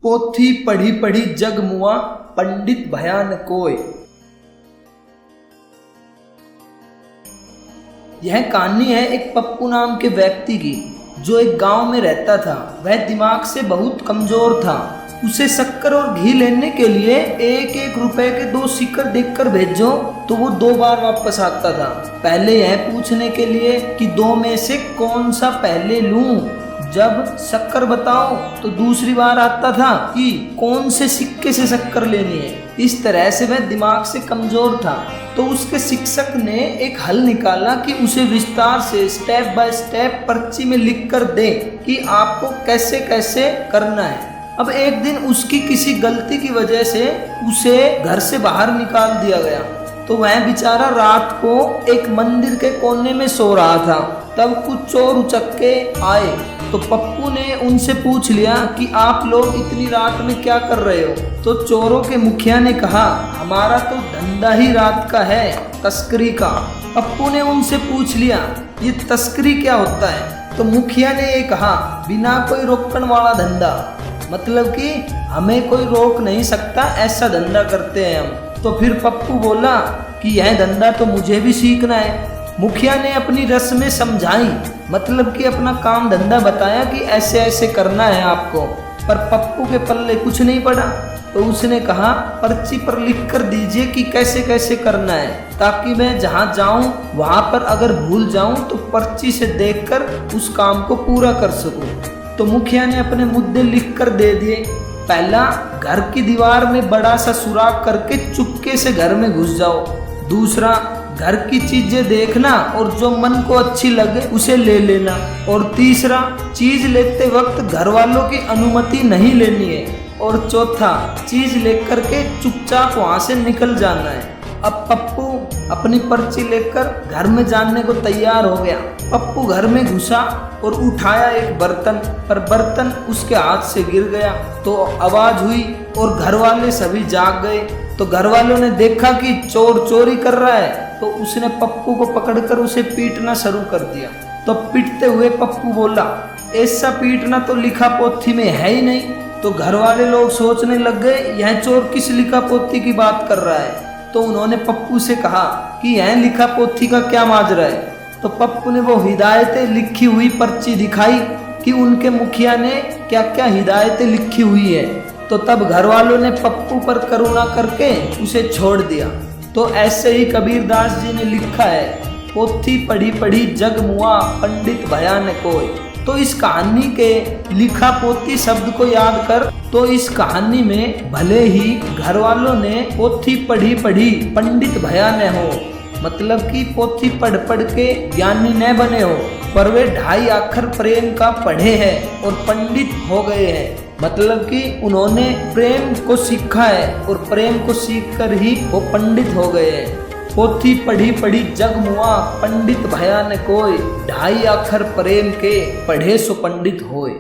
पोथी पढ़ी पढ़ी जग मुआ, पंडित भया न कोय। यह कहानी है एक पप्पू नाम के व्यक्ति की, जो एक गांव में रहता था। वह दिमाग से बहुत कमजोर था। उसे शक्कर और घी लेने के लिए एक एक रुपए के 2 सिक्के देकर भेजो तो वो 2 बार वापस आता था। पहले यह पूछने के लिए कि 2 में से कौन सा पहले लूं। जब शक्कर बताओ तो दूसरी बार आता था कि कौन से सिक्के से शक्कर लेनी है। इस तरह से वह दिमाग से कमजोर था। तो उसके शिक्षक ने एक हल निकाला कि उसे विस्तार से स्टेप बाय स्टेप पर्ची में लिख कर दे कि आपको कैसे कैसे करना है। अब एक दिन उसकी किसी गलती की वजह से उसे घर से बाहर निकाल दिया गया। तो वह बेचारा रात को एक मंदिर के कोने में सो रहा था। तब कुछ चोर उचक्के आए तो पप्पू ने उनसे पूछ लिया कि आप लोग इतनी रात में क्या कर रहे हो। तो चोरों के मुखिया ने कहा, हमारा तो धंधा ही रात का है, तस्करी का। पप्पू ने उनसे पूछ लिया, ये तस्करी क्या होता है। तो मुखिया ने ये कहा, बिना कोई रोकने वाला धंधा, मतलब कि हमें कोई रोक नहीं सकता, ऐसा धंधा करते हैं हम। तो फिर पप्पू बोला कि यह धंधा तो मुझे भी सीखना है। मुखिया ने अपनी रस में समझाई, मतलब कि अपना काम धंधा बताया कि ऐसे ऐसे करना है आपको। पर पप्पू के पल्ले कुछ नहीं पड़ा। तो उसने कहा, पर्ची पर लिख कर दीजिए कि कैसे कैसे करना है, ताकि मैं जहाँ जाऊँ वहाँ पर अगर भूल जाऊँ तो पर्ची से देखकर उस काम को पूरा कर सकूँ। तो मुखिया ने अपने मुद्दे लिख कर दे दिए। पहला, घर की दीवार में बड़ा सा सुराख करके चुपके से घर में घुस जाओ। दूसरा, घर की चीजें देखना और जो मन को अच्छी लगे उसे ले लेना। और तीसरा, चीज लेते वक्त घर वालों की अनुमति नहीं लेनी है। और चौथा, चीज लेकर के चुपचाप वहां से निकल जाना है। अब पप्पू अपनी पर्ची लेकर घर में जाने को तैयार हो गया। पप्पू घर में घुसा और उठाया एक बर्तन, पर बर्तन उसके हाथ से गिर गया। तो आवाज हुई और घर वाले सभी जाग गए। तो घर वालों ने देखा कि चोर चोरी कर रहा है। तो उसने पप्पू को पकड़कर उसे पीटना शुरू कर दिया। तो पीटते हुए पप्पू बोला, ऐसा पीटना तो लिखा पोथी में है ही नहीं। तो घर वाले लोग सोचने लग गए, यह चोर किस लिखा पोथी की बात कर रहा है। तो उन्होंने पप्पू से कहा कि यह लिखा पोथी का क्या माजरा है। तो पप्पू ने वो हिदायतें लिखी हुई पर्ची दिखाई कि उनके मुखिया ने क्या क्या हिदायतें लिखी हुई है। तो तब घर वालों ने पप्पू पर करुणा करके उसे छोड़ दिया। तो ऐसे ही कबीरदास जी ने लिखा है, पोथी पढ़ी पढ़ी जग मुआ, पंडित भया न कोय। तो इस कहानी के लिखा पोथी शब्द को याद कर, तो इस कहानी में भले ही घर वालों ने पोथी पढ़ी पढ़ी पंडित भया न हो, मतलब कि पोथी पढ़ पढ़ के ज्ञानी न बने हो, पर वे 2.5 अक्षर प्रेम का पढ़े हैं और पंडित हो गए हैं। मतलब कि उन्होंने प्रेम को सीखा है और प्रेम को सीखकर ही वो पंडित हो गए हैं। पोथी पढ़ी पढ़ी जग मुआ, पंडित भया न कोय। 2.5 अक्षर प्रेम के, पढ़े सो पंडित होए।